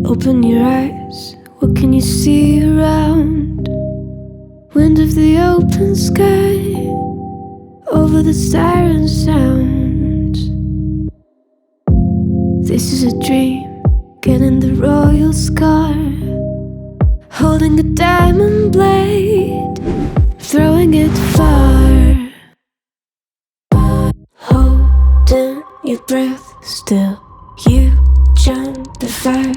Open your eyes, what can you see around? Wind of the open sky, over the siren sounds. This is a dream, getting the royal scar, holding a diamond blade, throwing it far. Holding your breath still, you jump the fire.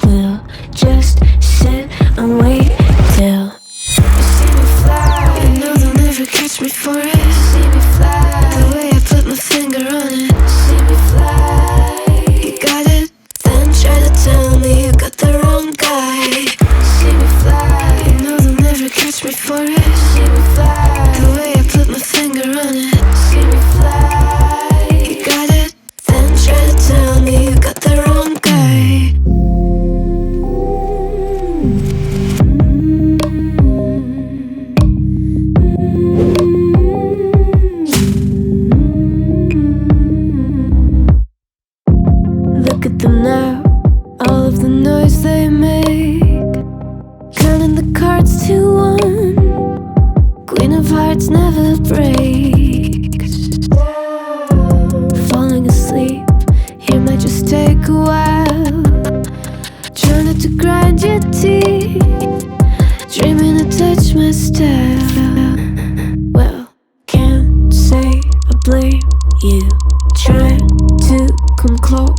We'll just sit and wait till you see me fly. You know they'll never catch me for it. You see me fly, the way I put my finger on it. You see me fly, you got it, then try to tell me you got the wrong guy. You see me fly, you know they'll never catch me for it. You see me fly, the way I put my finger on it. You see me fly, you got it, then try to tell me you got the wrong guy. Look at them now, all of the noise they make, counting the cards to one. Queen of hearts never breaks. Falling asleep here might just take a while. Try not to grind your teeth, dreaming to touch my style. Well, can't say I blame you, trying to come close.